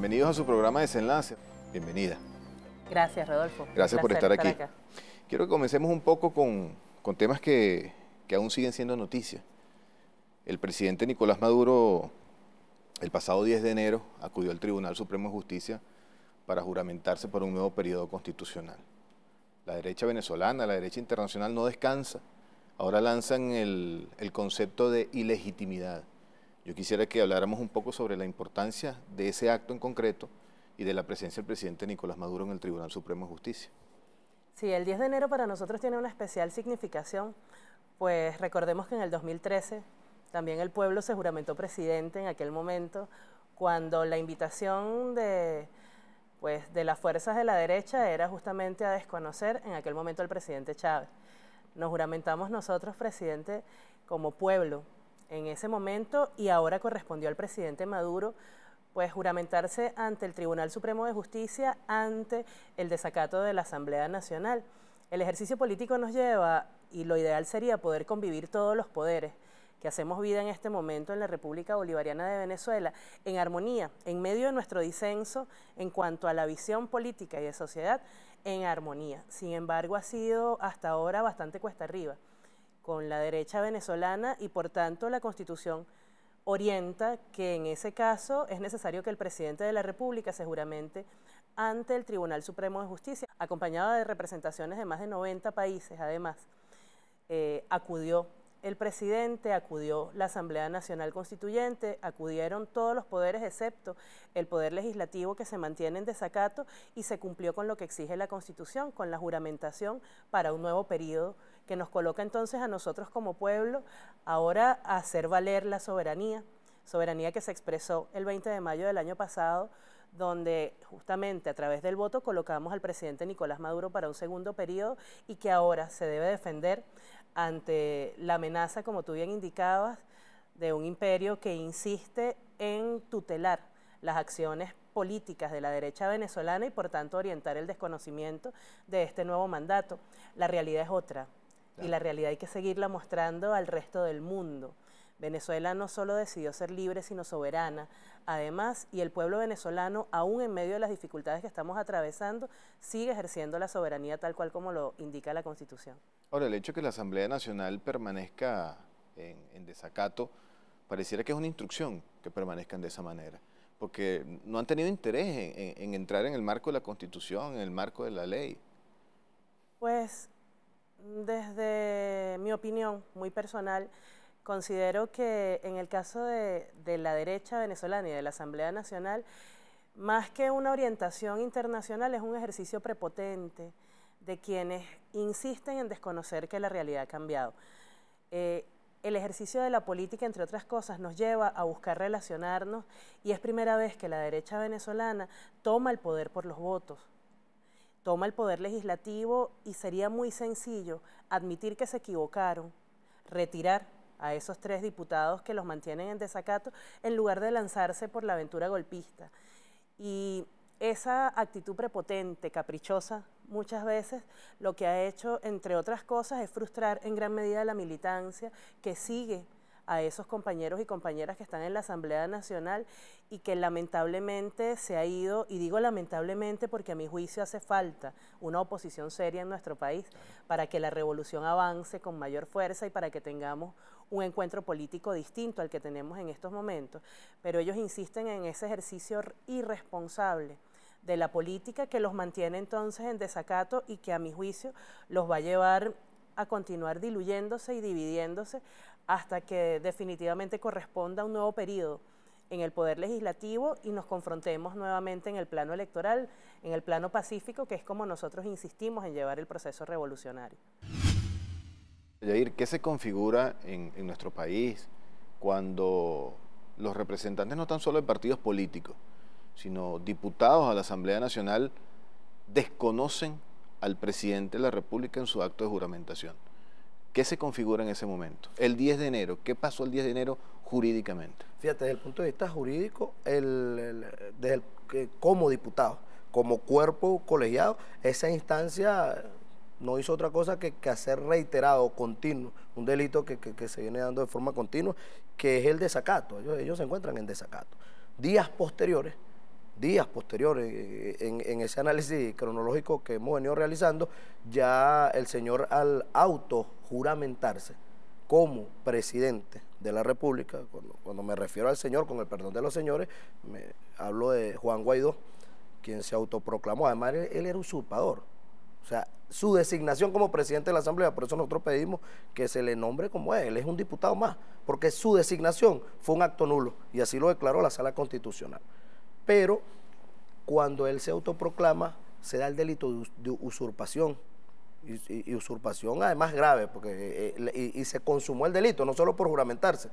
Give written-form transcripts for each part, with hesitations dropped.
Bienvenidos a su programa Desenlace. Bienvenida. Gracias, Rodolfo. Gracias por estar aquí. Acá. Quiero que comencemos un poco con temas que aún siguen siendo noticia. El presidente Nicolás Maduro, el pasado 10 de enero, acudió al Tribunal Supremo de Justicia para juramentarse por un nuevo periodo constitucional. La derecha venezolana, la derecha internacional no descansa. Ahora lanzan el concepto de ilegitimidad. Yo quisiera que habláramos un poco sobre la importancia de ese acto en concreto y de la presencia del presidente Nicolás Maduro en el Tribunal Supremo de Justicia. Sí, el 10 de enero para nosotros tiene una especial significación, pues recordemos que en el 2013 también el pueblo se juramentó presidente en aquel momento, cuando la invitación de las fuerzas de la derecha era justamente a desconocer en aquel momento al presidente Chávez. Nos juramentamos nosotros, presidente, como pueblo en ese momento, y ahora correspondió al presidente Maduro pues juramentarse ante el Tribunal Supremo de Justicia, ante el desacato de la Asamblea Nacional. El ejercicio político nos lleva, y lo ideal sería poder convivir todos los poderes que hacemos vida en este momento en la República Bolivariana de Venezuela, en armonía, en medio de nuestro disenso en cuanto a la visión política y de sociedad, en armonía. Sin embargo, ha sido hasta ahora bastante cuesta arriba con la derecha venezolana, y por tanto la Constitución orienta que en ese caso es necesario que el presidente de la República se juramente ante el Tribunal Supremo de Justicia, acompañado de representaciones de más de 90 países. Además, acudió el presidente, acudió la Asamblea Nacional Constituyente, acudieron todos los poderes excepto el Poder Legislativo, que se mantiene en desacato, y se cumplió con lo que exige la Constitución, con la juramentación para un nuevo periodo que nos coloca entonces a nosotros como pueblo ahora a hacer valer la soberanía que se expresó el 20 de mayo del año pasado, donde justamente a través del voto colocamos al presidente Nicolás Maduro para un segundo periodo, y que ahora se debe defender ante la amenaza, como tú bien indicabas, de un imperio que insiste en tutelar las acciones políticas de la derecha venezolana y por tanto orientar el desconocimiento de este nuevo mandato. La realidad es otra, y la realidad hay que seguirla mostrando al resto del mundo. Venezuela no solo decidió ser libre, sino soberana. Además, y el pueblo venezolano, aún en medio de las dificultades que estamos atravesando, sigue ejerciendo la soberanía tal cual como lo indica la Constitución. Ahora, el hecho de que la Asamblea Nacional permanezca en desacato, pareciera que es una instrucción que permanezcan de esa manera, porque no han tenido interés en entrar en el marco de la Constitución, en el marco de la ley. Pues, desde mi opinión muy personal, considero que en el caso de la derecha venezolana y de la Asamblea Nacional, más que una orientación internacional, es un ejercicio prepotente de quienes insisten en desconocer que la realidad ha cambiado. El ejercicio de la política, entre otras cosas, nos lleva a buscar relacionarnos, y es primera vez que la derecha venezolana toma el poder por los votos, toma el poder legislativo, y sería muy sencillo admitir que se equivocaron, retirar a esos 3 diputados que los mantienen en desacato, en lugar de lanzarse por la aventura golpista. Y esa actitud prepotente, caprichosa, muchas veces lo que ha hecho, entre otras cosas, es frustrar en gran medida la militancia que sigue a esos compañeros y compañeras que están en la Asamblea Nacional, y que lamentablemente se ha ido, y digo lamentablemente porque a mi juicio hace falta una oposición seria en nuestro país para que la revolución avance con mayor fuerza y para que tengamos un encuentro político distinto al que tenemos en estos momentos. Pero ellos insisten en ese ejercicio irresponsable de la política, que los mantiene entonces en desacato, y que a mi juicio los va a llevar a continuar diluyéndose y dividiéndose hasta que definitivamente corresponda un nuevo periodo en el Poder Legislativo y nos confrontemos nuevamente en el plano electoral, en el plano pacífico, que es como nosotros insistimos en llevar el proceso revolucionario. Yair, ¿qué se configura en nuestro país cuando los representantes no tan solo de partidos políticos, sino diputados a la Asamblea Nacional desconocen al presidente de la República en su acto de juramentación? ¿Qué se configura en ese momento? El 10 de enero, ¿qué pasó el 10 de enero jurídicamente? Fíjate, desde el punto de vista jurídico, como diputado, como cuerpo colegiado, esa instancia no hizo otra cosa que hacer reiterado, continuo, un delito que se viene dando de forma continua, que es el desacato. Ellos se encuentran en desacato. Días posteriores, días posteriores, en ese análisis cronológico que hemos venido realizando, ya el señor al autojuramentarse como presidente de la República, cuando me refiero al señor, con el perdón de los señores, hablo de Juan Guaidó, quien se autoproclamó, además él era usurpador. O sea, su designación como presidente de la Asamblea, por eso nosotros pedimos que se le nombre como él es un diputado más, porque su designación fue un acto nulo, y así lo declaró la Sala Constitucional. Pero cuando él se autoproclama, se da el delito de usurpación, y usurpación además grave, porque y se consumó el delito, no solo por juramentarse.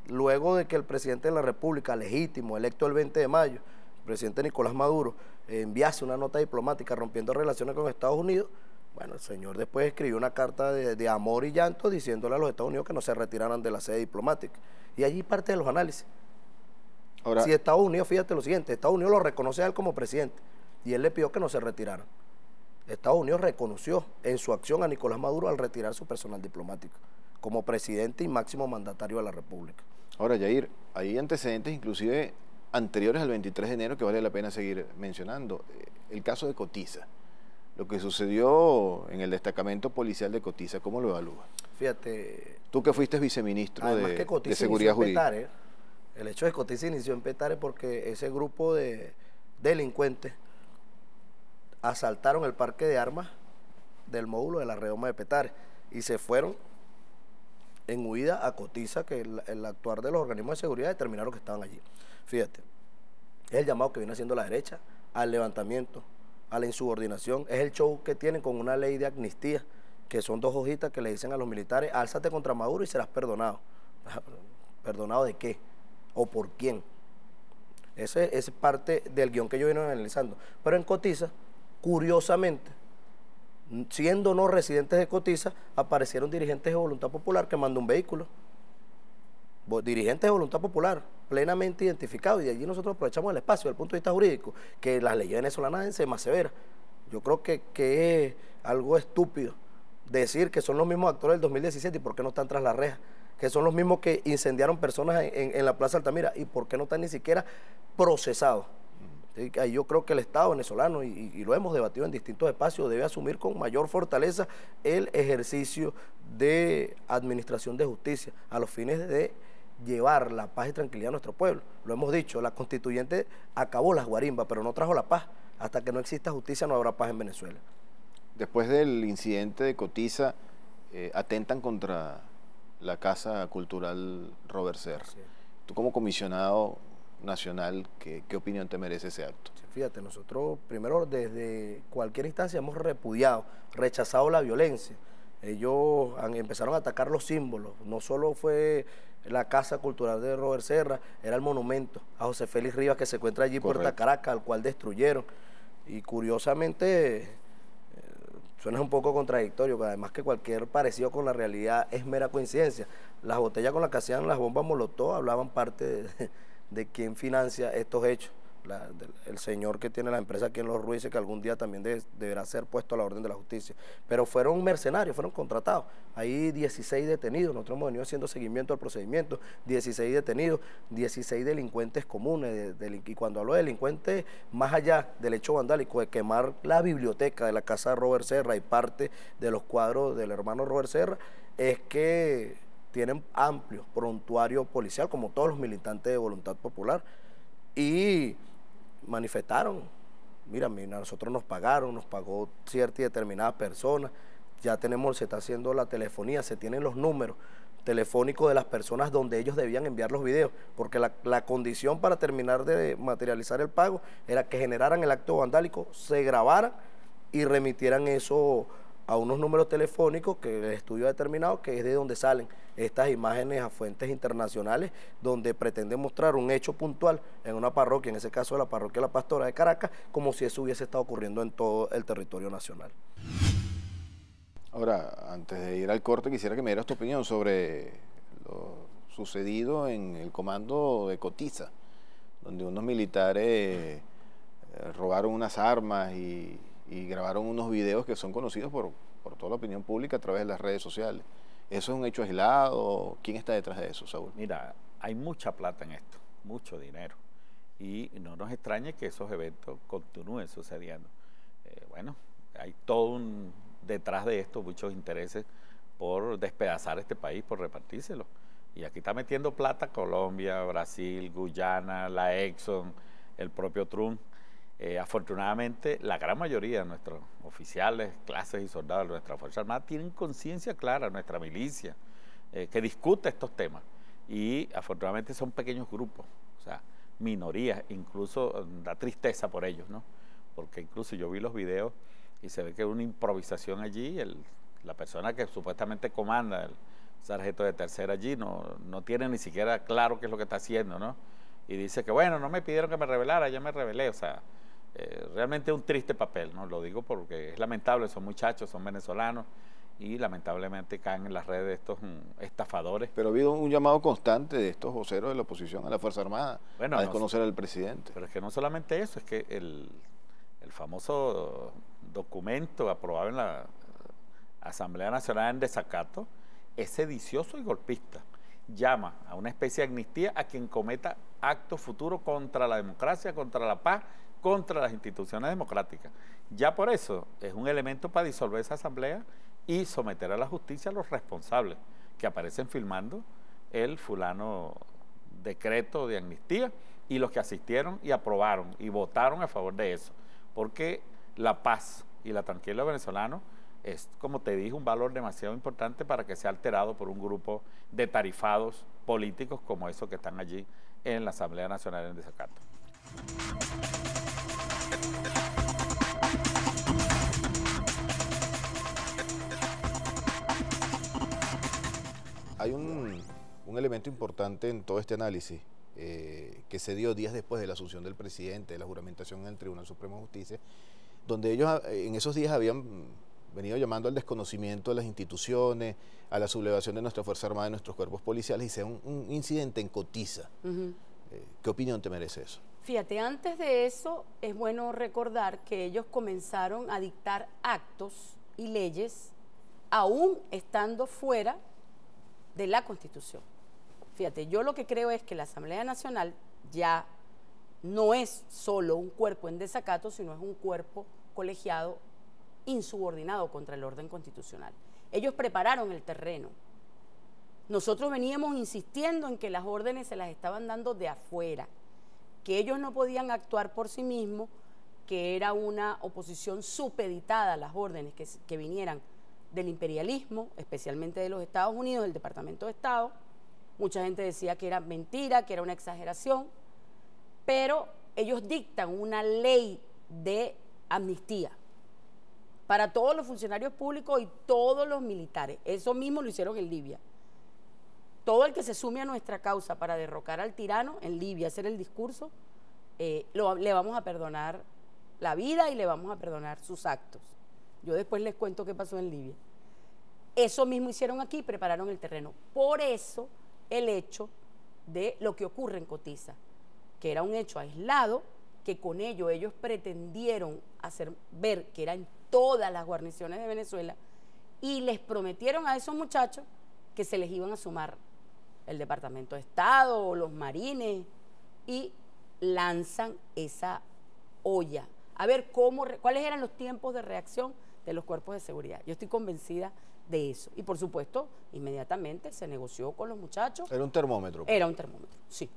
Luego de que el presidente de la República, legítimo, electo el 20 de mayo, el presidente Nicolás Maduro, enviase una nota diplomática rompiendo relaciones con Estados Unidos, bueno, el señor después escribió una carta de amor y llanto diciéndole a los Estados Unidos que no se retiraran de la sede diplomática. Y allí parte de los análisis. Ahora, si Estados Unidos, fíjate lo siguiente, Estados Unidos lo reconoce a él como presidente y él le pidió que no se retiraran. Estados Unidos reconoció en su acción a Nicolás Maduro al retirar su personal diplomático como presidente y máximo mandatario de la República. Ahora, Yair, hay antecedentes inclusive anteriores al 23 de enero que vale la pena seguir mencionando. El caso de Cotiza, lo que sucedió en el destacamento policial de Cotiza, ¿cómo lo evalúas? Fíjate... Tú que fuiste viceministro de Seguridad Jurídica. Petare, el hecho de Cotiza inició en Petare porque ese grupo de delincuentes asaltaron el parque de armas del módulo de la redoma de Petare y se fueron en huida a Cotiza, que el actuar de los organismos de seguridad determinaron que estaban allí. Fíjate, es el llamado que viene haciendo la derecha al levantamiento, a la insubordinación, es el show que tienen con una ley de amnistía, que son 2 hojitas que le dicen a los militares, álzate contra Maduro y serás perdonado. ¿Perdonado de qué? ¿O por quién? Ese es parte del guión que yo vine analizando. Pero en Cotiza, curiosamente, siendo no residentes de Cotiza, aparecieron dirigentes de Voluntad Popular que mandó un vehículo. Dirigentes de Voluntad Popular, plenamente identificados, y de allí nosotros aprovechamos el espacio desde el punto de vista jurídico, que las leyes venezolanas deben ser más severas. Yo creo que es algo estúpido decir que son los mismos actores del 2017 y por qué no están tras la reja, que son los mismos que incendiaron personas en la Plaza Altamira y por qué no están ni siquiera procesados. Yo creo que el Estado venezolano, y lo hemos debatido en distintos espacios, debe asumir con mayor fortaleza el ejercicio de administración de justicia a los fines de llevar la paz y tranquilidad a nuestro pueblo. Lo hemos dicho, la constituyente acabó las guarimbas, pero no trajo la paz. Hasta que no exista justicia no habrá paz en Venezuela. Después del incidente de Cotiza, atentan contra la Casa Cultural Robert Serra. Sí. Tú como comisionado nacional, ¿qué opinión te merece ese acto? Sí, fíjate, nosotros primero desde cualquier instancia hemos repudiado, rechazado la violencia. Ellos empezaron a atacar los símbolos, no solo fue la Casa Cultural de Robert Serra, era el monumento a José Félix Rivas que se encuentra allí en Puerto Caracas, al cual destruyeron. Y curiosamente, suena un poco contradictorio, pero además que cualquier parecido con la realidad es mera coincidencia. Las botellas con las que hacían las bombas Molotov hablaban parte de quién financia estos hechos. El señor que tiene la empresa aquí en Los Ruices, que algún día también deberá ser puesto a la orden de la justicia. Pero fueron mercenarios, fueron contratados. Hay 16 detenidos, nosotros hemos venido haciendo seguimiento al procedimiento, 16 detenidos, 16 delincuentes comunes. Y cuando hablo de delincuentes, más allá del hecho vandálico de quemar la biblioteca de la casa de Robert Serra y parte de los cuadros del hermano Robert Serra, es que tienen amplio prontuario policial, como todos los militantes de Voluntad Popular, y manifestaron, mira, nosotros nos pagó cierta y determinada persona, ya se está haciendo la telefonía, se tienen los números telefónicos de las personas donde ellos debían enviar los videos, porque la condición para terminar de materializar el pago era que generaran el acto vandálico, se grabaran y remitieran eso a unos números telefónicos que el estudio ha determinado que es de donde salen estas imágenes a fuentes internacionales, donde pretenden mostrar un hecho puntual en una parroquia, en ese caso la parroquia La Pastora de Caracas, como si eso hubiese estado ocurriendo en todo el territorio nacional. Ahora, antes de ir al corte, quisiera que me dieras tu opinión sobre lo sucedido en el comando de Cotiza, donde unos militares robaron unas armas y grabaron unos videos que son conocidos por toda la opinión pública a través de las redes sociales. ¿Eso es un hecho aislado? ¿Quién está detrás de eso, Saúl? Mira, hay mucha plata en esto, mucho dinero. y no nos extrañe que esos eventos continúen sucediendo. Bueno, hay todo detrás de esto muchos intereses por despedazar este país, por repartírselo. Y aquí está metiendo plata Colombia, Brasil, Guyana, la Exxon, el propio Trump. Afortunadamente, la gran mayoría de nuestros oficiales, clases y soldados de nuestra Fuerza Armada tienen conciencia clara, nuestra milicia, que discute estos temas. Y afortunadamente son pequeños grupos, o sea, minorías, incluso da tristeza por ellos, ¿no? Porque incluso yo vi los videos y se ve que hay una improvisación allí, la persona que supuestamente comanda, el sargento de tercera allí, no tiene ni siquiera claro qué es lo que está haciendo, ¿no? Y dice que bueno, no me pidieron que me revelara, ya me revelé, o sea, realmente un triste papel, ¿no? Lo digo porque es lamentable, son muchachos, son venezolanos, y lamentablemente caen en las redes de estos estafadores. Pero ha habido un llamado constante de estos voceros de la oposición a la Fuerza Armada, bueno, a desconocer al presidente. Pero es que no solamente eso, es que el famoso documento aprobado en la Asamblea Nacional en desacato es sedicioso y golpista. Llama a una especie de amnistía a quien cometa actos futuros contra la democracia, contra la paz, contra las instituciones democráticas. Ya por eso es un elemento para disolver esa asamblea y someter a la justicia a los responsables que aparecen filmando el fulano decreto de amnistía y los que asistieron y aprobaron y votaron a favor de eso. Porque la paz y la tranquilidad de los venezolanos es, como te dije, un valor demasiado importante para que sea alterado por un grupo de tarifados políticos como esos que están allí en la Asamblea Nacional en desacato. Hay un elemento importante en todo este análisis que se dio días después de la asunción del presidente, de la juramentación en el Tribunal Supremo de Justicia, donde ellos en esos días habían venido llamando al desconocimiento de las instituciones, a la sublevación de nuestra Fuerza Armada, de nuestros cuerpos policiales, y sea un incidente en Cotiza. ¿Qué opinión te merece eso? Fíjate, antes de eso es bueno recordar que ellos comenzaron a dictar actos y leyes aún estando fuera de la Constitución. Fíjate, yo lo que creo es que la Asamblea Nacional ya no es solo un cuerpo en desacato, sino es un cuerpo colegiado insubordinado contra el orden constitucional. Ellos prepararon el terreno. Nosotros veníamos insistiendo en que las órdenes se las estaban dando de afuera, que ellos no podían actuar por sí mismos, que era una oposición supeditada a las órdenes que vinieran del imperialismo, especialmente de los Estados Unidos, del Departamento de Estado. Mucha gente decía que era mentira, que era una exageración, pero ellos dictan una ley de amnistía para todos los funcionarios públicos y todos los militares. Eso mismo lo hicieron en Libia. Todo el que se sume a nuestra causa para derrocar al tirano en Libia, hacer el discurso, le vamos a perdonar la vida y le vamos a perdonar sus actos. Yo después les cuento qué pasó en Libia. Eso mismo hicieron aquí, prepararon el terreno. Por eso el hecho de lo que ocurre en Cotiza, que era un hecho aislado, que con ello ellos pretendieron hacer ver que era en todas las guarniciones de Venezuela y les prometieron a esos muchachos que se les iban a sumar el Departamento de Estado o los marines y lanzan esa olla. A ver cuáles eran los tiempos de reacción de los cuerpos de seguridad. Yo estoy convencida de eso. Y por supuesto, inmediatamente se negoció con los muchachos. ¿Era un termómetro? Era un termómetro, sí.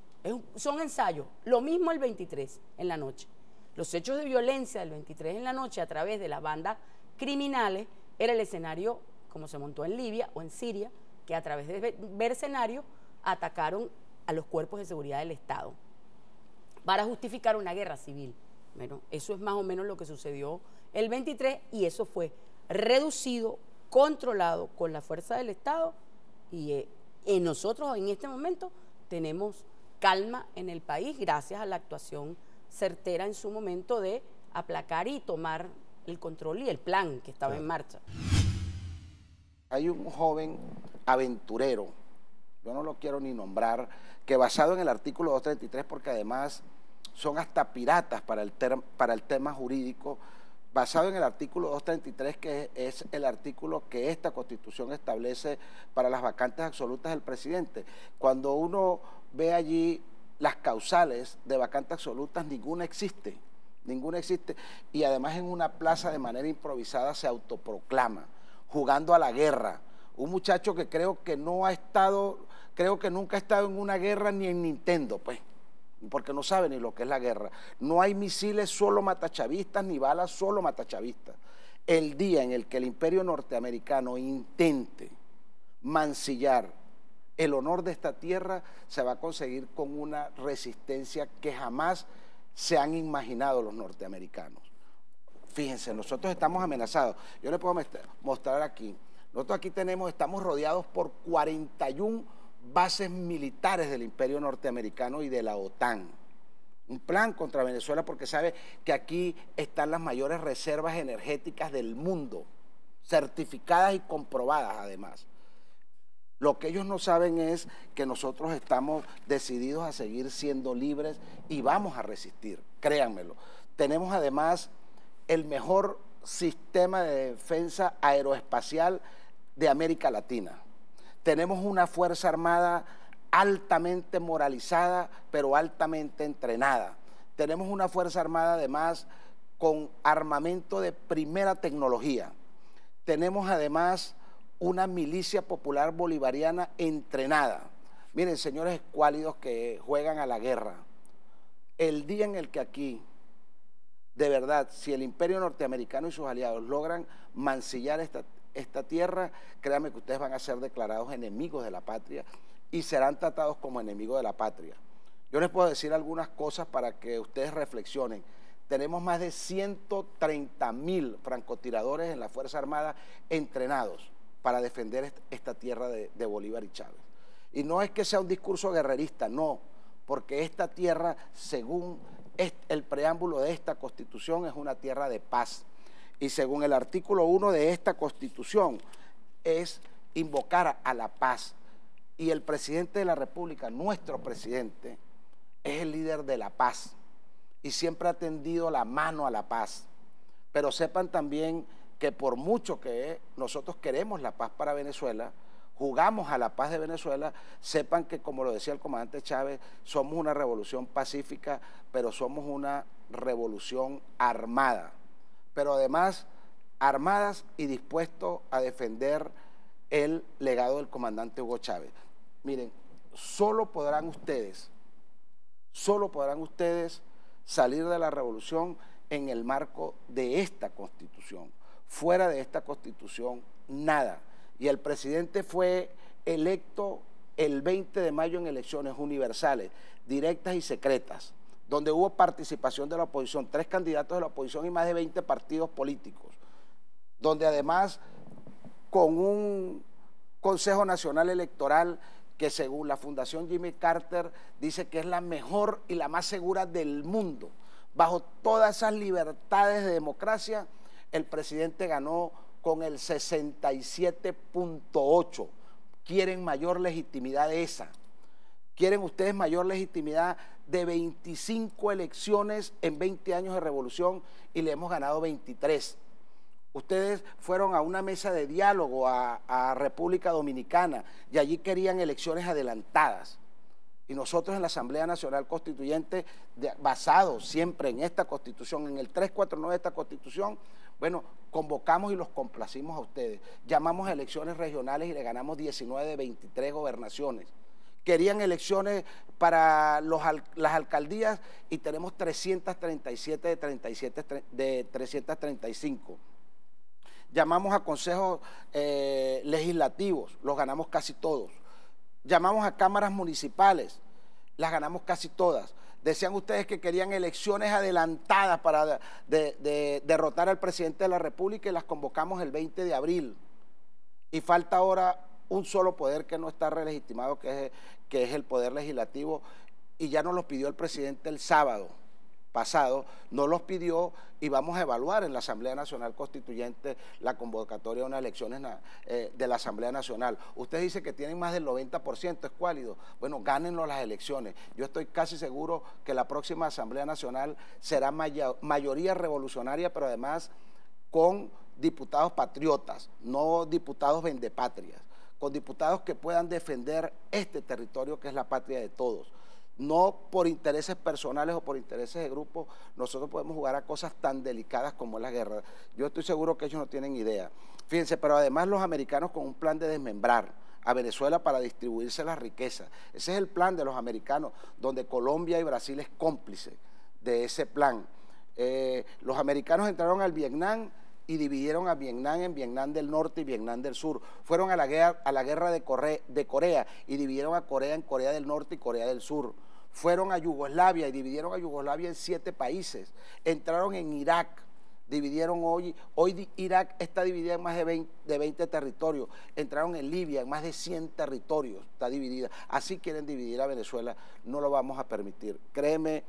Son ensayos. Lo mismo el 23 en la noche. Los hechos de violencia del 23 en la noche a través de las bandas criminales era el escenario como se montó en Libia o en Siria, que a través de mercenarios atacaron a los cuerpos de seguridad del Estado para justificar una guerra civil. Bueno, eso es más o menos lo que sucedió el 23 y eso fue reducido, controlado con la fuerza del Estado y nosotros en este momento tenemos calma en el país gracias a la actuación certera en su momento de aplacar y tomar el control y el plan que estaba en marcha. Hay un joven aventurero, yo no lo quiero ni nombrar, que basado en el artículo 233, porque además son hasta piratas para el tema jurídico, basado en el artículo 233, que es el artículo que esta Constitución establece para las vacantes absolutas del presidente. Cuando uno ve allí las causales de vacantes absolutas, ninguna existe, y además en una plaza de manera improvisada se autoproclama, jugando a la guerra. Un muchacho que creo que nunca ha estado en una guerra ni en Nintendo, pues, porque no sabe ni lo que es la guerra. No hay misiles solo matachavistas, ni balas solo matachavistas. El día en el que el imperio norteamericano intente mancillar el honor de esta tierra, se va a conseguir con una resistencia que jamás se han imaginado los norteamericanos. Fíjense, nosotros estamos amenazados. Yo les puedo mostrar aquí. Nosotros aquí estamos rodeados por 41 bases militares del imperio norteamericano y de la OTAN. Un plan contra Venezuela porque sabe que aquí están las mayores reservas energéticas del mundo, certificadas y comprobadas además. Lo que ellos no saben es que nosotros estamos decididos a seguir siendo libres y vamos a resistir, créanmelo. Tenemos además el mejor sistema de defensa aeroespacial de América Latina. Tenemos una Fuerza Armada altamente moralizada, pero altamente entrenada. Tenemos una Fuerza Armada además con armamento de primera tecnología. Tenemos además una milicia popular bolivariana entrenada. Miren, señores escuálidos que juegan a la guerra, el día en el que aquí, de verdad, si el imperio norteamericano y sus aliados logran mancillar esta tierra, créanme que ustedes van a ser declarados enemigos de la patria y serán tratados como enemigos de la patria. Yo les puedo decir algunas cosas para que ustedes reflexionen. Tenemos más de 130.000 francotiradores en la Fuerza Armada entrenados para defender esta tierra de Bolívar y Chávez. Y no es que sea un discurso guerrerista, no, porque esta tierra, según el preámbulo de esta Constitución, es una tierra de paz. Y según el artículo 1 de esta Constitución, es invocar a la paz. Y el presidente de la República, nuestro presidente, es el líder de la paz y siempre ha tendido la mano a la paz. Pero sepan también que por mucho que nosotros queremos la paz para Venezuela, jugamos a la paz de Venezuela, sepan que, como lo decía el comandante Chávez, somos una revolución pacífica, pero somos una revolución armada. Pero además, armadas y dispuestos a defender el legado del comandante Hugo Chávez. Miren, solo podrán ustedes salir de la revolución en el marco de esta Constitución. Fuera de esta Constitución, nada. Y el presidente fue electo el 20 de mayo en elecciones universales, directas y secretas, donde hubo participación de la oposición, 3 candidatos de la oposición y más de 20 partidos políticos, donde además con un Consejo Nacional Electoral que según la Fundación Jimmy Carter dice que es la mejor y la más segura del mundo. Bajo todas esas libertades de democracia, el presidente ganó con el 67.8. Quieren mayor legitimidad de esa. Quieren ustedes mayor legitimidad de 25 elecciones en 20 años de revolución y le hemos ganado 23. Ustedes fueron a una mesa de diálogo a República Dominicana y allí querían elecciones adelantadas. Y nosotros en la Asamblea Nacional Constituyente, basado siempre en esta Constitución, en el 349 de esta Constitución, bueno, convocamos y los complacimos a ustedes. Llamamos a elecciones regionales y le ganamos 19 de 23 gobernaciones. Querían elecciones para las alcaldías y tenemos 337 de 335. Llamamos a consejos legislativos, los ganamos casi todos. Llamamos a cámaras municipales, las ganamos casi todas. Decían ustedes que querían elecciones adelantadas para derrotar al presidente de la República y las convocamos el 20 de abril. Y falta ahora un solo poder que no está relegitimado, que es el poder legislativo, y ya nos los pidió el presidente el sábado pasado, no los pidió y vamos a evaluar en la Asamblea Nacional Constituyente la convocatoria de unas elecciones de la Asamblea Nacional. Usted dice que tienen más del 90%, es cuálido. Bueno, gánenlo las elecciones. Yo estoy casi seguro que la próxima Asamblea Nacional será mayoría revolucionaria, pero además con diputados patriotas, no diputados vendepatrias, con diputados que puedan defender este territorio que es la patria de todos. No por intereses personales o por intereses de grupo, nosotros podemos jugar a cosas tan delicadas como la guerra. Yo estoy seguro que ellos no tienen idea. Fíjense, pero además los americanos con un plan de desmembrar a Venezuela para distribuirse las riquezas. Ese es el plan de los americanos, donde Colombia y Brasil es cómplice de ese plan. Los americanos entraron al Vietnam y dividieron a Vietnam en Vietnam del Norte y Vietnam del Sur. Fueron a la guerra de Corea y dividieron a Corea en Corea del Norte y Corea del Sur. Fueron a Yugoslavia y dividieron a Yugoslavia en 7 países. Entraron en Irak, dividieron hoy Irak está dividida en más de 20 territorios. Entraron en Libia en más de 100 territorios, está dividida. Así quieren dividir a Venezuela, no lo vamos a permitir. Créeme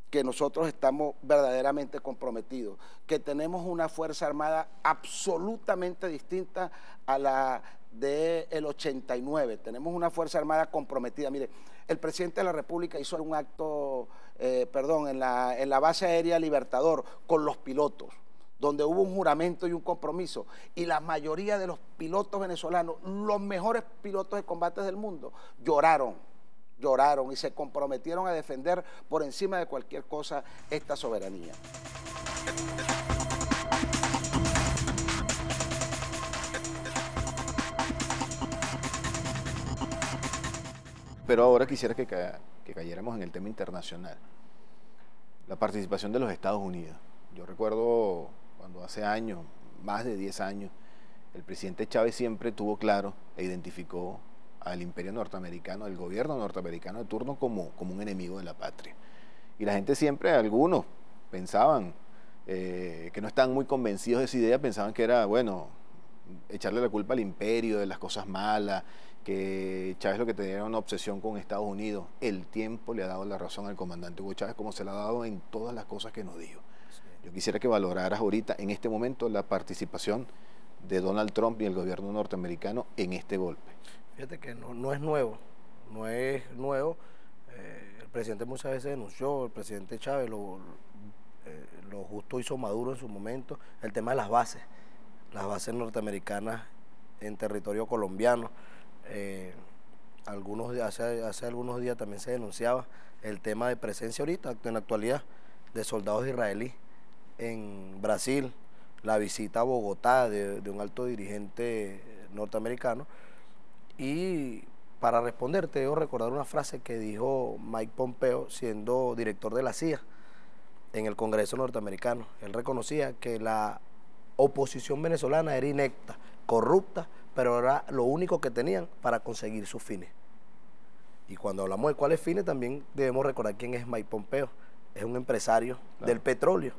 que nosotros estamos verdaderamente comprometidos, que tenemos una Fuerza Armada absolutamente distinta a la del 89. Tenemos una Fuerza Armada comprometida. Mire, el presidente de la República hizo un acto, en la base aérea Libertador con los pilotos, donde hubo un juramento y un compromiso, y la mayoría de los pilotos venezolanos, los mejores pilotos de combates del mundo, lloraron y se comprometieron a defender por encima de cualquier cosa esta soberanía. Pero ahora quisiera que cayéramos en el tema internacional. La participación de los Estados Unidos. Yo recuerdo cuando hace años, más de 10 años, el presidente Chávez siempre tuvo claro e identificó al imperio norteamericano, al gobierno norteamericano de turno como un enemigo de la patria. Y la gente siempre, algunos pensaban que no estaban muy convencidos de esa idea, pensaban que era, bueno, echarle la culpa al imperio de las cosas malas, que Chávez lo que tenía era una obsesión con Estados Unidos. El tiempo le ha dado la razón al comandante Hugo Chávez, como se la ha dado en todas las cosas que nos dijo. Yo quisiera que valoraras ahorita, en este momento, la participación de Donald Trump y el gobierno norteamericano en este golpe. Fíjate que no es nuevo, el presidente muchas veces denunció, el presidente Chávez lo justo hizo Maduro en su momento, el tema de las bases norteamericanas en territorio colombiano. Hace algunos días también se denunciaba el tema de presencia ahorita, en la actualidad, de soldados israelíes en Brasil, la visita a Bogotá de un alto dirigente norteamericano. Y para responderte, debo recordar una frase que dijo Mike Pompeo, siendo director de la CIA en el Congreso norteamericano. Él reconocía que la oposición venezolana era inepta, corrupta, pero era lo único que tenían para conseguir sus fines. Y cuando hablamos de cuáles fines, también debemos recordar quién es Mike Pompeo. Es un empresario del petróleo.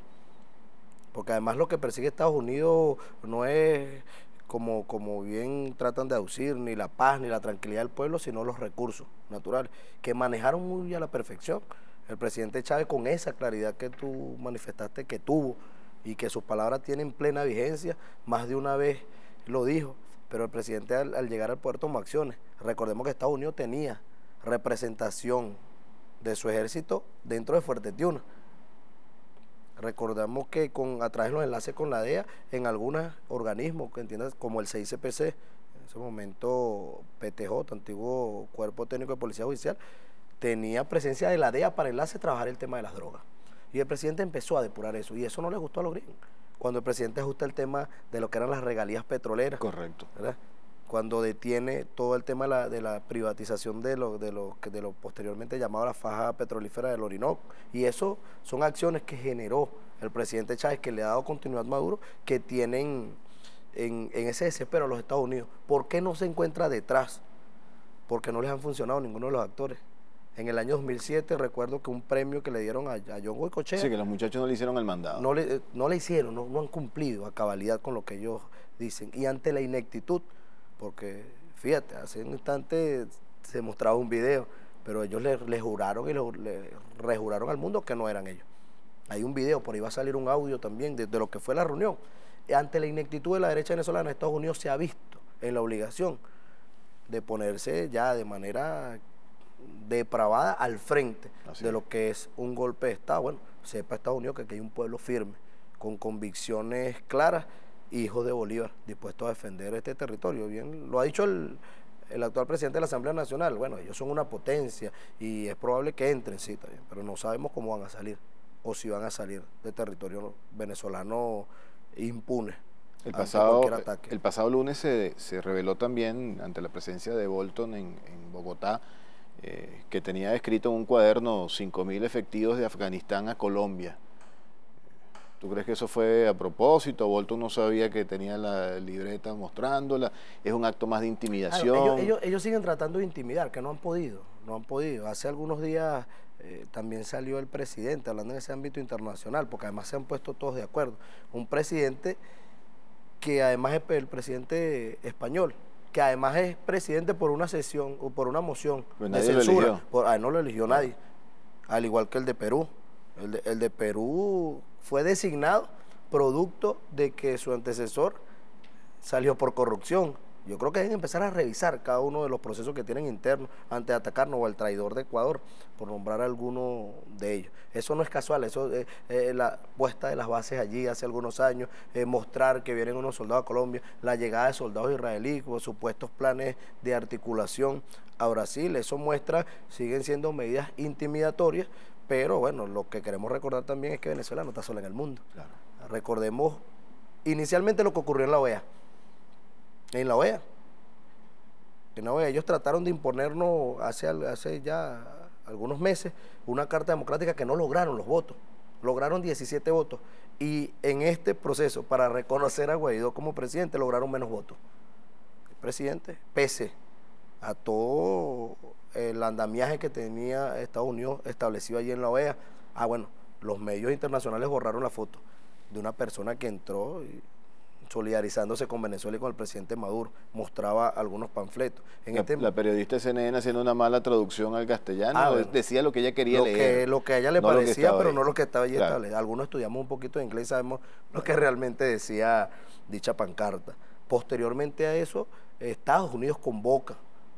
Porque además lo que persigue Estados Unidos no es, como bien tratan de aducir, ni la paz ni la tranquilidad del pueblo, sino los recursos naturales, que manejaron muy a la perfección. El presidente Chávez, con esa claridad que tú manifestaste que tuvo y que sus palabras tienen plena vigencia, más de una vez lo dijo, pero el presidente al llegar al poder tomó acciones. Recordemos que Estados Unidos tenía representación de su ejército dentro de Fuerte Tiuna. Recordamos que a través de los enlaces con la DEA, en algunos organismos, como el CICPC, en ese momento PTJ, antiguo Cuerpo Técnico de Policía Judicial, tenía presencia de la DEA para enlace trabajar el tema de las drogas. Y el presidente empezó a depurar eso, y eso no le gustó a los gringos. Cuando el presidente ajusta el tema de lo que eran las regalías petroleras. Correcto. ¿Verdad? Cuando detiene todo el tema de la privatización de lo posteriormente llamado la faja petrolífera del Orinoco. Y eso son acciones que generó el presidente Chávez, que le ha dado continuidad a Maduro, que tienen en ese desespero a los Estados Unidos. ¿Por qué no se encuentra detrás? Porque no les han funcionado ninguno de los actores. En el año 2007 recuerdo que un premio que le dieron a John Goycochea. Sí, que los muchachos no le hicieron el mandado. No le hicieron, no han cumplido a cabalidad con lo que ellos dicen. Y ante la ineptitud, porque fíjate, hace un instante se mostraba un video, pero ellos le juraron y le rejuraron al mundo que no eran ellos. Hay un video, por ahí va a salir un audio también de lo que fue la reunión. Ante la ineptitud de la derecha venezolana, Estados Unidos se ha visto en la obligación de ponerse ya de manera depravada al frente de lo que es un golpe de Estado. Bueno, sepa Estados Unidos que aquí hay un pueblo firme, con convicciones claras, hijos de Bolívar, dispuestos a defender este territorio. Bien, lo ha dicho el actual presidente de la Asamblea Nacional, bueno, ellos son una potencia y es probable que entren, sí, también, pero no sabemos cómo van a salir o si van a salir de territorio venezolano impune. El ante pasado lunes se reveló también, ante la presencia de Bolton en Bogotá, que tenía escrito en un cuaderno 5.000 efectivos de Afganistán a Colombia. ¿Tú crees que eso fue a propósito? Bolton no sabía que tenía la libreta mostrándola. ¿Es un acto más de intimidación? Ellos siguen tratando de intimidar, que no han podido. Hace algunos días también salió el presidente hablando en ese ámbito internacional, porque además se han puesto todos de acuerdo. Un presidente que además es el presidente español, que además es presidente por una sesión o por una moción de censura. No lo eligió nadie, al igual que el de Perú. El de Perú fue designado producto de que su antecesor salió por corrupción. Yo creo que deben empezar a revisar cada uno de los procesos que tienen internos antes de atacarnos, o al traidor de Ecuador, por nombrar alguno de ellos. Eso no es casual, eso es la puesta de las bases allí hace algunos años, mostrar que vienen unos soldados a Colombia, la llegada de soldados israelíes, con supuestos planes de articulación a Brasil. Eso muestra, siguen siendo medidas intimidatorias, pero bueno, lo que queremos recordar también es que Venezuela no está sola en el mundo. Claro. Recordemos inicialmente lo que ocurrió en la OEA. En la OEA, ellos trataron de imponernos hace ya algunos meses una carta democrática que no lograron los votos, lograron 17 votos, y en este proceso para reconocer a Guaidó como presidente lograron menos votos. El presidente, pese a todo el andamiaje que tenía Estados Unidos establecido allí en la OEA, bueno, los medios internacionales borraron la foto de una persona que entró solidarizándose con Venezuela y con el presidente Maduro, mostraba algunos panfletos. La periodista de CNN haciendo una mala traducción al castellano, decía lo que ella quería leer. Lo que a ella le parecía, pero no lo que estaba allí establecido. Algunos estudiamos un poquito de inglés y sabemos lo que realmente decía dicha pancarta. Posteriormente a eso, Estados Unidos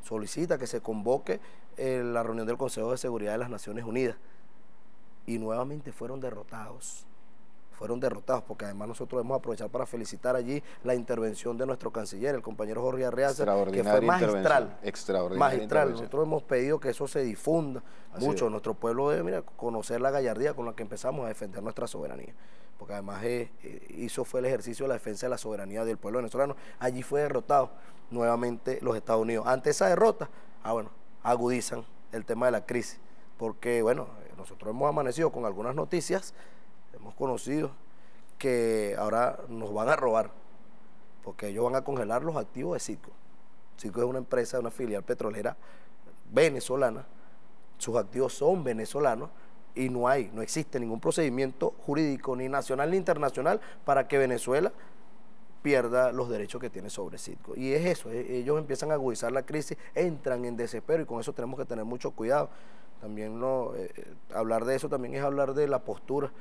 solicita que se convoque la reunión del Consejo de Seguridad de las Naciones Unidas, y nuevamente fueron derrotados porque además nosotros debemos aprovechar para felicitar allí la intervención de nuestro canciller, el compañero Jorge Arreaza, que fue magistral. Nosotros hemos pedido que eso se difunda mucho. Nuestro pueblo debe conocer la gallardía con la que empezamos a defender nuestra soberanía, porque además fue el ejercicio de la defensa de la soberanía del pueblo venezolano. Allí fue derrotado nuevamente los Estados Unidos. Ante esa derrota, agudizan el tema de la crisis, porque nosotros hemos amanecido con algunas noticias. Hemos conocido que ahora nos van a robar, porque ellos van a congelar los activos de Citgo. Citgo es una empresa, una filial petrolera venezolana, sus activos son venezolanos y no existe ningún procedimiento jurídico, ni nacional ni internacional, para que Venezuela pierda los derechos que tiene sobre Citgo. Y es eso, ellos empiezan a agudizar la crisis, entran en desespero, y con eso tenemos que tener mucho cuidado. También hablar de eso también es hablar de la postura,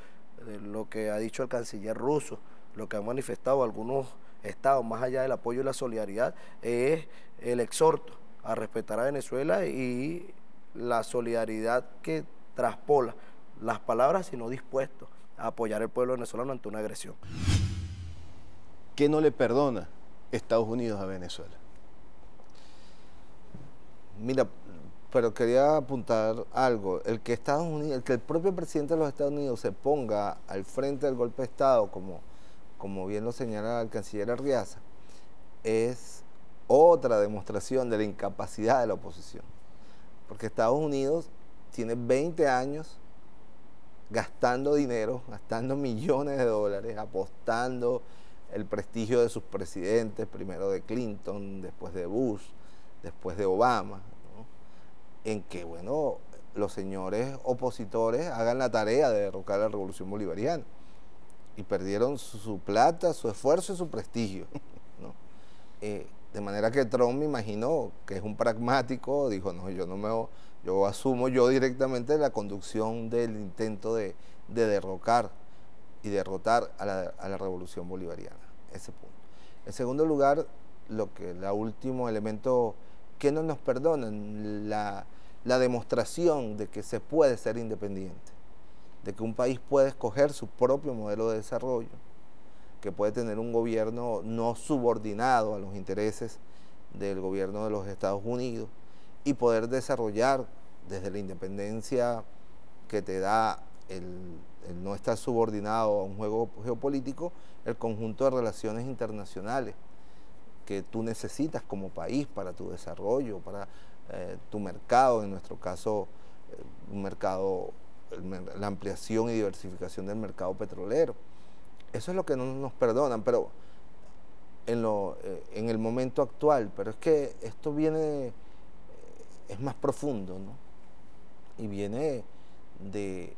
de lo que ha dicho el canciller ruso, lo que han manifestado algunos estados, más allá del apoyo y la solidaridad, es el exhorto a respetar a Venezuela y la solidaridad que traspola las palabras, sino dispuesto a apoyar al pueblo venezolano ante una agresión. ¿Qué no le perdona Estados Unidos a Venezuela? Mira, pero quería apuntar algo. El que el propio presidente de los Estados Unidos se ponga al frente del golpe de Estado, como bien lo señala el canciller Arreaza, es otra demostración de la incapacidad de la oposición. Porque Estados Unidos tiene 20 años gastando dinero, gastando millones de dólares, apostando el prestigio de sus presidentes, primero de Clinton, después de Bush, después de Obama, en que, los señores opositores hagan la tarea de derrocar la revolución bolivariana, y perdieron su plata, su esfuerzo y su prestigio, ¿no? De manera que Trump, me imaginó que es un pragmático, dijo, yo asumo yo directamente la conducción del intento de derrocar y derrotar a la revolución bolivariana, ese punto. En segundo lugar, el último elemento que no nos perdonan, la demostración de que se puede ser independiente, de que un país puede escoger su propio modelo de desarrollo, que puede tener un gobierno no subordinado a los intereses del gobierno de los Estados Unidos y poder desarrollar desde la independencia que te da el no estar subordinado a un juego geopolítico, el conjunto de relaciones internacionales que tú necesitas como país para tu desarrollo, para tu mercado, en nuestro caso, un mercado, la ampliación y diversificación del mercado petrolero. Eso es lo que no nos perdonan, pero en el momento actual, pero es que esto viene, es más profundo, ¿no? Y viene de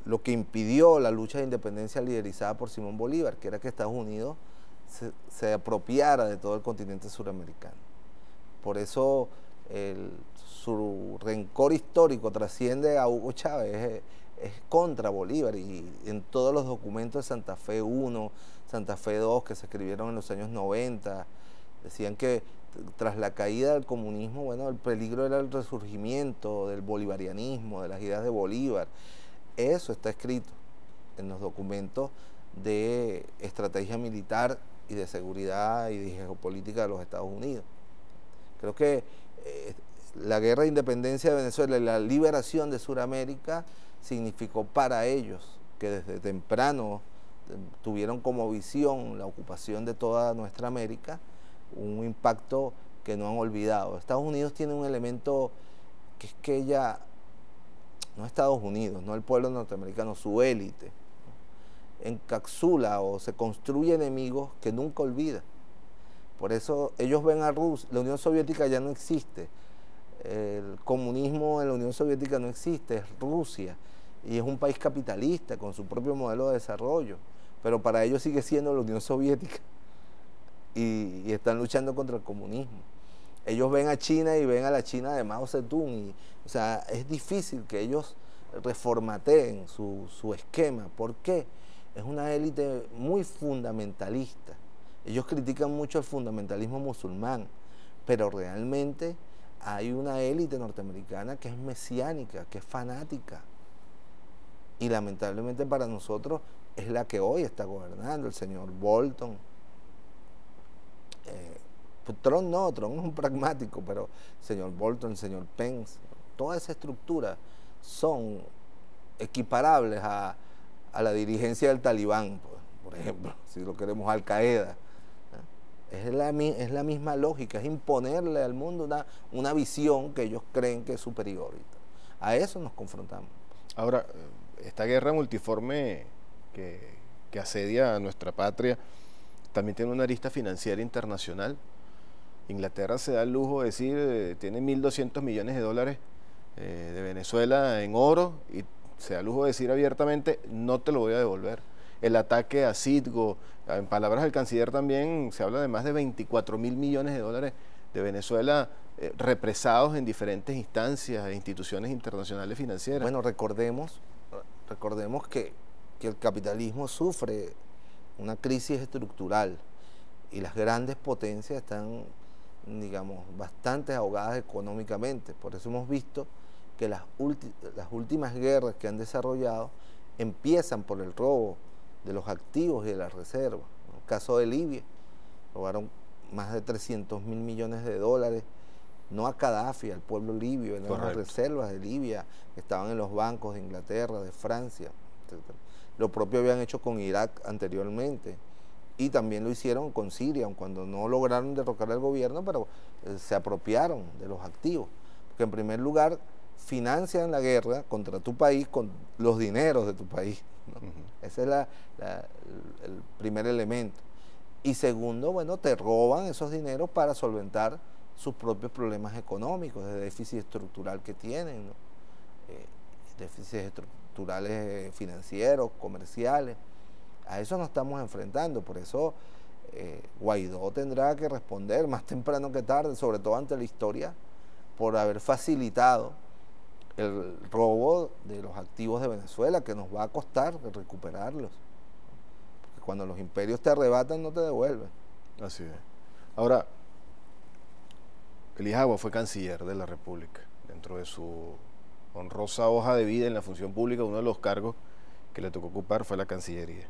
lo que impidió la lucha de independencia liderizada por Simón Bolívar, que era que Estados Unidos se apropiara de todo el continente suramericano. Por eso su rencor histórico trasciende a Hugo Chávez, es contra Bolívar, y en todos los documentos de Santa Fe I, Santa Fe II, que se escribieron en los años 90, decían que tras la caída del comunismo, bueno, el peligro era el resurgimiento del bolivarianismo, de las ideas de Bolívar. Eso está escrito en los documentos de estrategia militar y de seguridad y de geopolítica de los Estados Unidos. Creo que la guerra de independencia de Venezuela y la liberación de Sudamérica significó para ellos, que desde temprano tuvieron como visión la ocupación de toda nuestra América, un impacto que no han olvidado. Estados Unidos tiene un elemento que es que ella, no Estados Unidos, no el pueblo norteamericano, su élite, ¿no?, encapsula o se construye enemigos que nunca olvida. Por eso ellos ven a Rusia, la Unión Soviética ya no existe, el comunismo en la Unión Soviética no existe, es Rusia, y es un país capitalista con su propio modelo de desarrollo, pero para ellos sigue siendo la Unión Soviética. Y están luchando contra el comunismo. Ellos ven a China y ven a la China de Mao Zedong, y, o sea, es difícil que ellos reformateen su esquema. ¿Por qué? Es una élite muy fundamentalista. Ellos critican mucho el fundamentalismo musulmán, pero realmente hay una élite norteamericana que es mesiánica, que es fanática. Y lamentablemente para nosotros es la que hoy está gobernando, el señor Bolton. Trump no, Trump es un pragmático, pero el señor Bolton, el señor Pence, toda esa estructura son equiparables a la dirigencia del Talibán, por ejemplo, si lo queremos, Al Qaeda. Es la misma lógica, es imponerle al mundo una visión que ellos creen que es superior. A eso nos confrontamos. Ahora, esta guerra multiforme que asedia a nuestra patria también tiene una arista financiera internacional. Inglaterra se da el lujo de decir, tiene 1.200 millones de dólares de Venezuela en oro, y se da el lujo de decir abiertamente, no te lo voy a devolver. El ataque a Citgo, en palabras del canciller también, se habla de más de 24.000 millones de dólares de Venezuela represados en diferentes instancias e instituciones internacionales financieras. Bueno, recordemos que el capitalismo sufre una crisis estructural y las grandes potencias están, digamos, bastante ahogadas económicamente. Por eso hemos visto que las últimas guerras que han desarrollado empiezan por el robo de los activos y de las reservas. En el caso de Libia, robaron más de 300.000 millones de dólares, no a Gaddafi, al pueblo libio, en las reservas de Libia que estaban en los bancos de Inglaterra, de Francia, etc. Lo propio habían hecho con Irak anteriormente, y también lo hicieron con Siria, cuando no lograron derrocar al gobierno, pero se apropiaron de los activos, porque en primer lugar financian la guerra contra tu país con los dineros de tu país, ¿no? Ese es el primer elemento. Y segundo, bueno, te roban esos dineros para solventar sus propios problemas económicos, de déficit estructural que tienen, ¿no? Déficits estructurales financieros, comerciales. A eso nos estamos enfrentando. Por eso Guaidó tendrá que responder más temprano que tarde, sobre todo ante la historia, por haber facilitado el robo de los activos de Venezuela, que nos va a costar recuperarlos. Porque cuando los imperios te arrebatan, no te devuelven. Así es. Ahora, Elias fue canciller de la República. Dentro de su honrosa hoja de vida en la función pública, uno de los cargos que le tocó ocupar fue la Cancillería.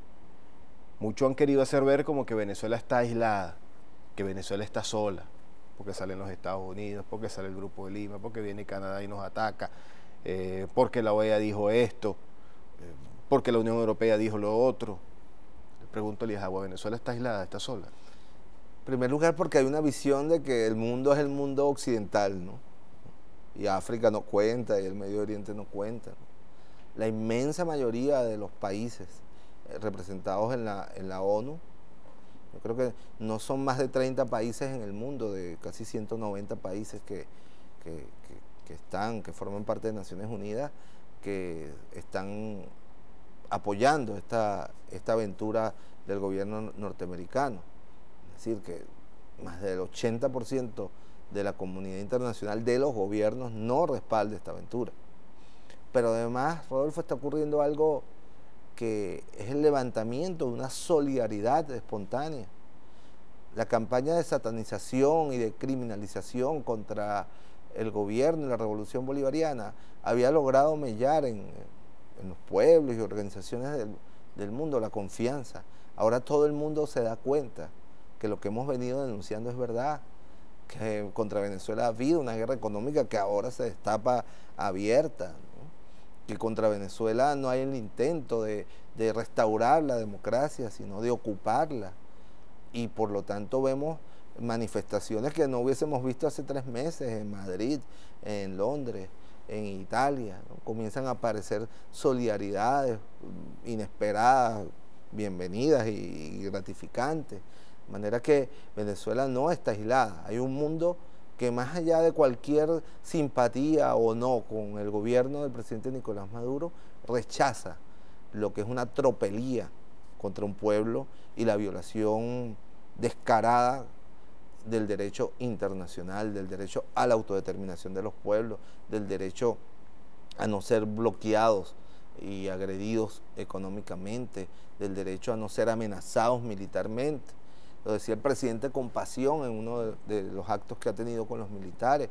muchos han querido hacer ver como que Venezuela está aislada, que Venezuela está sola, porque salen los Estados Unidos, porque sale el Grupo de Lima, porque viene Canadá y nos ataca, porque la OEA dijo esto, porque la Unión Europea dijo lo otro. Le pregunto a Elías Agua, ¿Venezuela está aislada, está sola? En primer lugar, porque hay una visión de que el mundo es el mundo occidental, ¿no? Y África no cuenta, y el Medio Oriente no cuenta, ¿no? La inmensa mayoría de los países representados en la ONU, yo creo que no son más de 30 países en el mundo, de casi 190 países que forman parte de Naciones Unidas, que están apoyando esta aventura del gobierno norteamericano. Es decir, que más del 80% de la comunidad internacional, de los gobiernos, no respalda esta aventura. Pero además, Rodolfo, está ocurriendo algo que es el levantamiento de una solidaridad espontánea. La campaña de satanización y de criminalización contra el gobierno y la revolución bolivariana había logrado mellar en los pueblos y organizaciones del mundo la confianza. Ahora todo el mundo se da cuenta que lo que hemos venido denunciando es verdad, que contra Venezuela ha habido una guerra económica que ahora se destapa abierta, ¿no? Que contra Venezuela no hay el intento de restaurar la democracia, sino de ocuparla. Y por lo tanto vemos manifestaciones que no hubiésemos visto hace 3 meses en Madrid, en Londres, en Italia, ¿no? Comienzan a aparecer solidaridades inesperadas, bienvenidas y gratificantes. De manera que Venezuela no está aislada. Hay un mundo que, más allá de cualquier simpatía o no con el gobierno del presidente Nicolás Maduro, rechaza lo que es una tropelía contra un pueblo y la violación descarada del derecho internacional, del derecho a la autodeterminación de los pueblos, del derecho a no ser bloqueados y agredidos económicamente, del derecho a no ser amenazados militarmente. Lo decía el presidente con pasión en uno de los actos que ha tenido con los militares.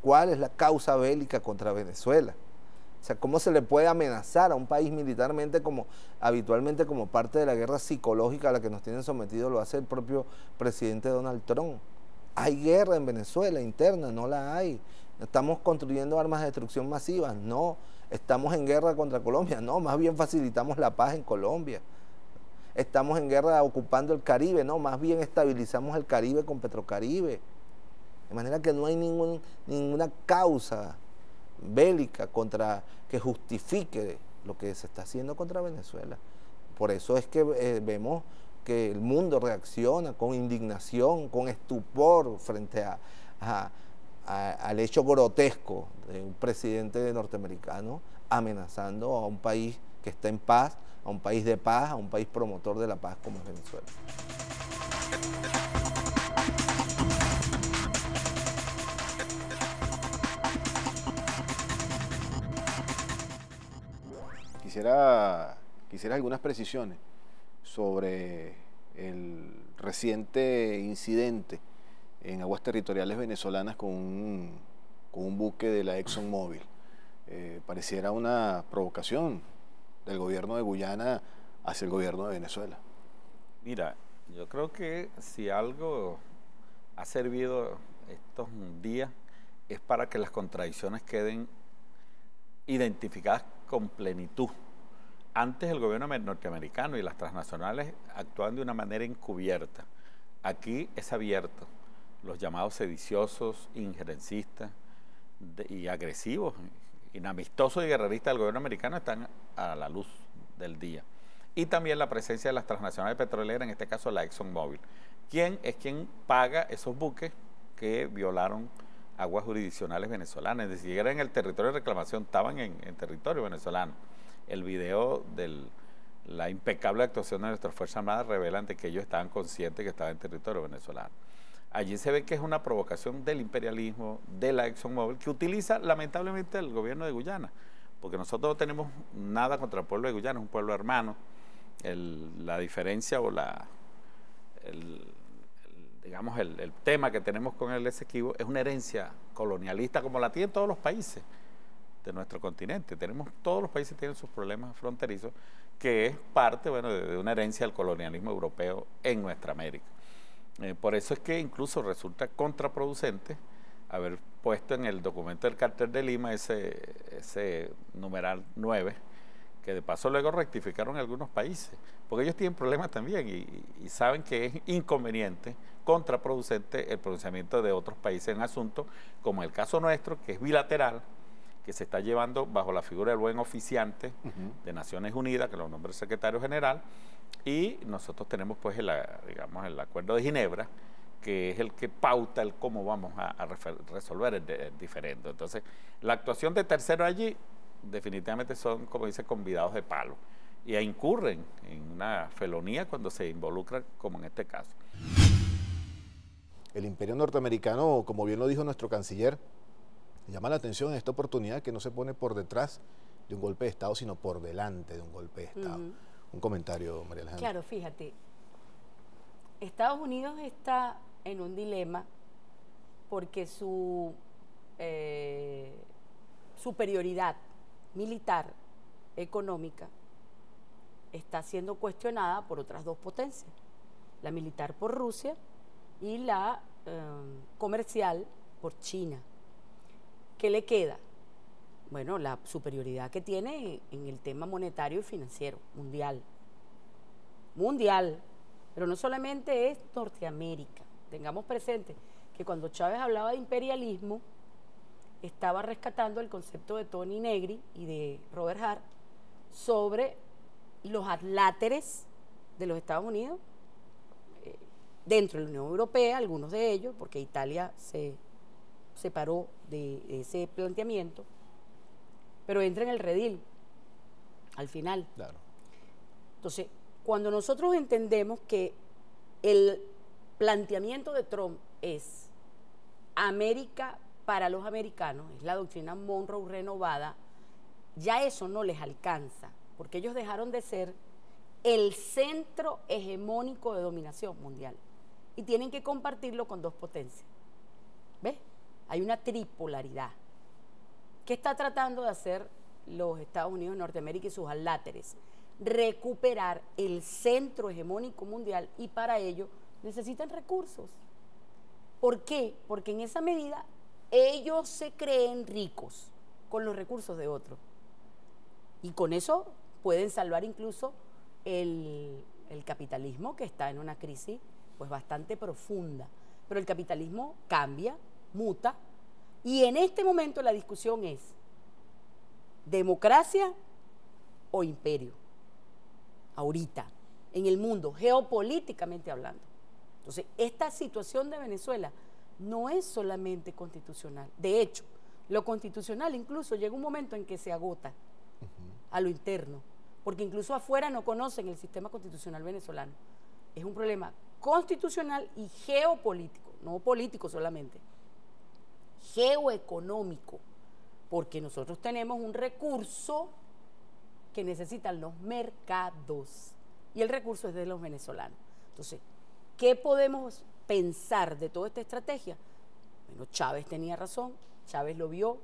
¿Cuál es la causa bélica contra Venezuela? O sea, ¿cómo se le puede amenazar a un país militarmente habitualmente como parte de la guerra psicológica a la que nos tienen sometidos? Lo hace el propio presidente Donald Trump. ¿Hay guerra en Venezuela interna? No la hay. ¿Estamos construyendo armas de destrucción masivas? No. ¿Estamos en guerra contra Colombia? No, más bien facilitamos la paz en Colombia. ¿Estamos en guerra ocupando el Caribe? No, más bien estabilizamos el Caribe con Petrocaribe. De manera que no hay ninguna causa bélica que justifique lo que se está haciendo contra Venezuela. Por eso es que vemos que el mundo reacciona con indignación, con estupor frente al hecho grotesco de un presidente norteamericano amenazando a un país que está en paz, a un país de paz, a un país promotor de la paz como es Venezuela. Quisiera algunas precisiones sobre el reciente incidente en aguas territoriales venezolanas con un buque de la ExxonMobil. Pareciera una provocación del gobierno de Guyana hacia el gobierno de Venezuela. Mira, yo creo que si algo ha servido estos días es para que las contradicciones queden identificadas con plenitud. Antes el gobierno norteamericano y las transnacionales actuaban de una manera encubierta. Aquí es abierto. Los llamados sediciosos, injerencistas y agresivos, inamistosos y guerreristas del gobierno americano están a la luz del día. Y también la presencia de las transnacionales petroleras, en este caso la ExxonMobil. ¿Quién es quien paga esos buques que violaron aguas jurisdiccionales venezolanas? Es decir, eran en el territorio de reclamación, estaban en territorio venezolano. El video de la impecable actuación de nuestras Fuerzas Armadas revela que ellos estaban conscientes que estaban en territorio venezolano. Allí se ve que es una provocación del imperialismo, de la ExxonMobil, que utiliza lamentablemente el gobierno de Guyana, porque nosotros no tenemos nada contra el pueblo de Guyana, es un pueblo hermano. La diferencia o digamos el tema que tenemos con el Esequibo es una herencia colonialista como la tienen todos los países de nuestro continente. Todos los países tienen sus problemas fronterizos que es parte, bueno, de una herencia del colonialismo europeo en nuestra América. Por eso es que incluso resulta contraproducente haber puesto en el documento del Cártel de Lima ese numeral 9, que de paso luego rectificaron algunos países, porque ellos tienen problemas también y saben que es inconveniente, contraproducente el pronunciamiento de otros países en asuntos, como el caso nuestro, que es bilateral, que se está llevando bajo la figura del buen oficiante de Naciones Unidas, que lo nombra el secretario general, y nosotros tenemos pues el Acuerdo de Ginebra, que es el que pauta el cómo vamos a resolver el diferendo. Entonces, la actuación de terceros allí definitivamente son, como dice, convidados de palo, y incurren en una felonía cuando se involucran, como en este caso. El imperio norteamericano, como bien lo dijo nuestro canciller, llama la atención en esta oportunidad que no se pone por detrás de un golpe de Estado, sino por delante de un golpe de Estado. Un comentario, María Alejandra. Claro, fíjate, Estados Unidos está en un dilema porque su superioridad militar, económica, está siendo cuestionada por otras dos potencias, la militar por Rusia y la comercial por China. ¿Qué le queda? Bueno, la superioridad que tiene en el tema monetario y financiero, mundial. Mundial, pero no solamente es Norteamérica. Tengamos presente que cuando Chávez hablaba de imperialismo, estaba rescatando el concepto de Tony Negri y de Robert Hart sobre los adláteres de los Estados Unidos, dentro de la Unión Europea, algunos de ellos, porque Italia se separó de ese planteamiento, pero entra en el redil al final. Claro. Entonces, cuando nosotros entendemos que el planteamiento de Trump es América para los americanos, es la doctrina Monroe renovada, ya eso no les alcanza, porque ellos dejaron de ser el centro hegemónico de dominación mundial y tienen que compartirlo con dos potencias. ¿Ves? Hay una tripolaridad. ¿Qué está tratando de hacer los Estados Unidos de Norteamérica y sus adláteres? Recuperar el centro hegemónico mundial, y para ello necesitan recursos. ¿Por qué? Porque en esa medida ellos se creen ricos con los recursos de otros. Y con eso pueden salvar incluso el capitalismo, que está en una crisis pues bastante profunda. Pero el capitalismo cambia, muta, y en este momento la discusión es democracia o imperio, ahorita, en el mundo, geopolíticamente hablando. Entonces, esta situación de Venezuela no es solamente constitucional. De hecho, lo constitucional incluso llega un momento en que se agota a lo interno, porque incluso afuera no conocen el sistema constitucional venezolano. Es un problema constitucional y geopolítico, no político solamente, geoeconómico, porque nosotros tenemos un recurso que necesitan los mercados y el recurso es de los venezolanos. Entonces, ¿qué podemos pensar de toda esta estrategia? Bueno, Chávez tenía razón, Chávez lo vio,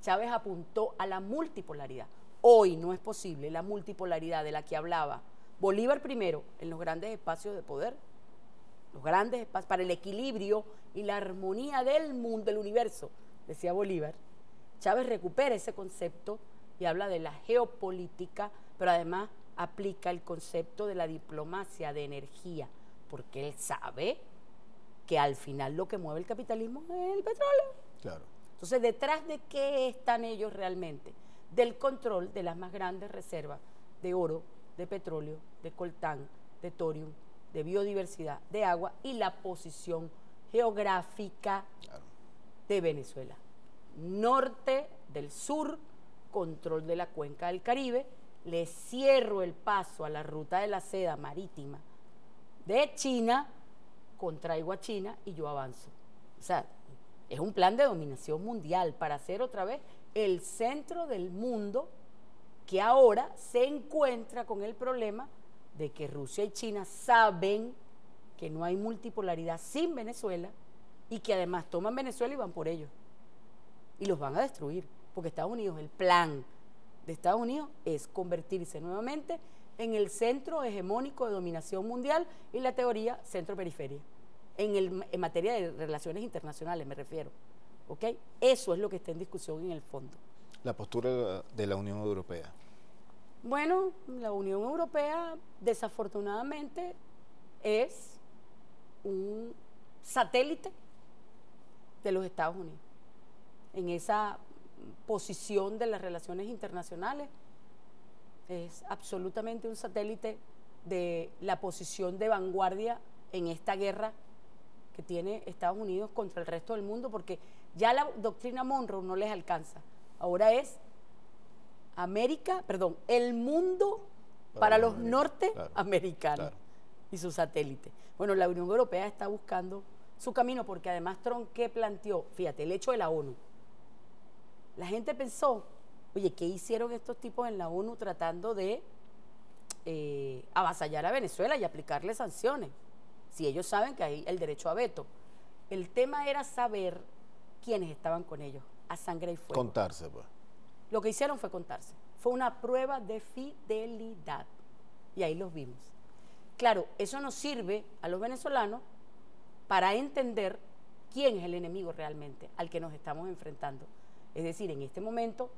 Chávez apuntó a la multipolaridad. Hoy no es posible la multipolaridad de la que hablaba Bolívar primero en los grandes espacios de poder, los grandes espacios para el equilibrio y la armonía del mundo, del universo, decía Bolívar. Chávez recupera ese concepto y habla de la geopolítica, pero además aplica el concepto de la diplomacia de energía, porque él sabe que al final lo que mueve el capitalismo es el petróleo. Claro. Entonces, ¿detrás de qué están ellos realmente? Del control de las más grandes reservas de oro, de petróleo, de coltán, de torium, de biodiversidad, de agua y la posición geográfica de Venezuela. Norte del sur, control de la cuenca del Caribe, le cierro el paso a la ruta de la seda marítima de China, contraigo a China y yo avanzo. O sea, es un plan de dominación mundial para hacer otra vez el centro del mundo, que ahora se encuentra con el problema de que Rusia y China saben que no hay multipolaridad sin Venezuela y que además toman Venezuela y van por ellos. Y los van a destruir, porque Estados Unidos, el plan de Estados Unidos es convertirse nuevamente en el centro hegemónico de dominación mundial y la teoría centro-periferia, en materia de relaciones internacionales me refiero. ¿Ok? Eso es lo que está en discusión en el fondo. La postura de la Unión Europea. Bueno, la Unión Europea desafortunadamente es un satélite de los Estados Unidos. En esa posición de las relaciones internacionales es absolutamente un satélite de la posición de vanguardia en esta guerra que tiene Estados Unidos contra el resto del mundo, porque ya la doctrina Monroe no les alcanza. Ahora es el mundo para los norteamericanos, claro, y sus satélites. Bueno, la Unión Europea está buscando su camino, porque además Trump, ¿qué planteó? Fíjate, el hecho de la ONU. La gente pensó, oye, ¿qué hicieron estos tipos en la ONU tratando de avasallar a Venezuela y aplicarle sanciones? Si ellos saben que hay el derecho a veto. El tema era saber quiénes estaban con ellos, a sangre y fuego. Contarse, pues. Lo que hicieron fue contarse. Fue una prueba de fidelidad. Y ahí los vimos. Claro, eso nos sirve a los venezolanos para entender quién es el enemigo realmente al que nos estamos enfrentando. Es decir, en este momento,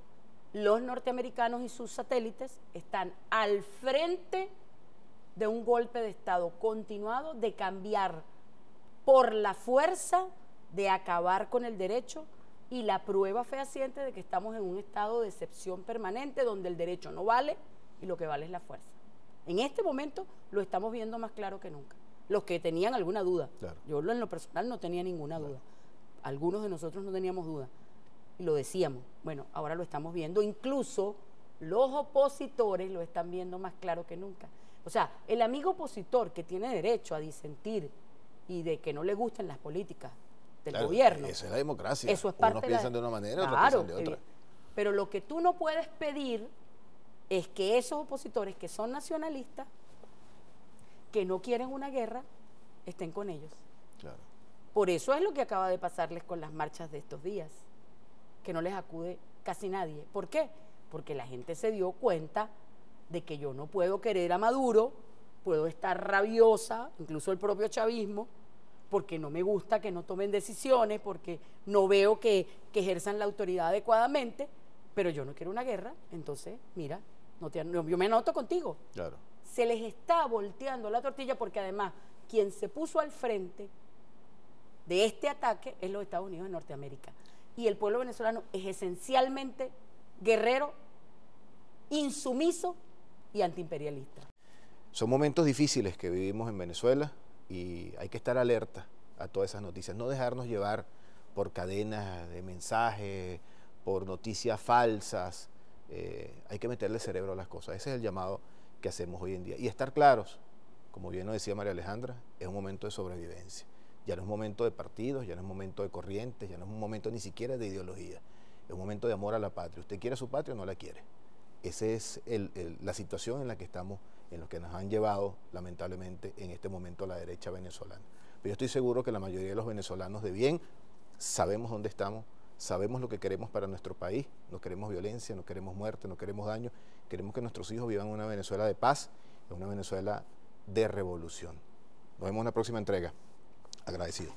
los norteamericanos y sus satélites están al frente de un golpe de Estado continuado de cambiar por la fuerza, de acabar con el derecho, y la prueba fehaciente de que estamos en un estado de excepción permanente donde el derecho no vale y lo que vale es la fuerza. En este momento lo estamos viendo más claro que nunca. Los que tenían alguna duda, claro, yo en lo personal no tenía ninguna duda, algunos de nosotros no teníamos duda y lo decíamos. Bueno, ahora lo estamos viendo, incluso los opositores lo están viendo más claro que nunca. O sea, el amigo opositor que tiene derecho a disentir y de que no le gusten las políticas del gobierno. Esa es la democracia. Eso es parte Unos piensan de una manera, claro, otros piensan de otra. Pero lo que tú no puedes pedir es que esos opositores que son nacionalistas, que no quieren una guerra, estén con ellos. Claro. Por eso es lo que acaba de pasarles con las marchas de estos días, que no les acude casi nadie. ¿Por qué? Porque la gente se dio cuenta de que yo no puedo querer a Maduro, puedo estar rabiosa, incluso el propio chavismo, porque no me gusta que no tomen decisiones, porque no veo que ejerzan la autoridad adecuadamente, pero yo no quiero una guerra, entonces, mira, yo me anoto contigo. Claro. Se les está volteando la tortilla, porque además quien se puso al frente de este ataque es los Estados Unidos de Norteamérica. Y el pueblo venezolano es esencialmente guerrero, insumiso y antiimperialista. Son momentos difíciles que vivimos en Venezuela y hay que estar alerta a todas esas noticias, no dejarnos llevar por cadenas de mensajes, por noticias falsas. Hay que meterle cerebro a las cosas. Ese es el llamado que hacemos hoy en día. Y estar claros, como bien nos decía María Alejandra, es un momento de sobrevivencia. Ya no es un momento de partidos, ya no es un momento de corrientes, ya no es un momento ni siquiera de ideología. Es un momento de amor a la patria. ¿Usted quiere su patria o no la quiere? Esa es la situación en la que estamos, en lo que nos han llevado, lamentablemente, en este momento la derecha venezolana. Pero yo estoy seguro que la mayoría de los venezolanos de bien sabemos dónde estamos, sabemos lo que queremos para nuestro país. No queremos violencia, no queremos muerte, no queremos daño. Queremos que nuestros hijos vivan en una Venezuela de paz, en una Venezuela de revolución. Nos vemos en la próxima entrega. Agradecido.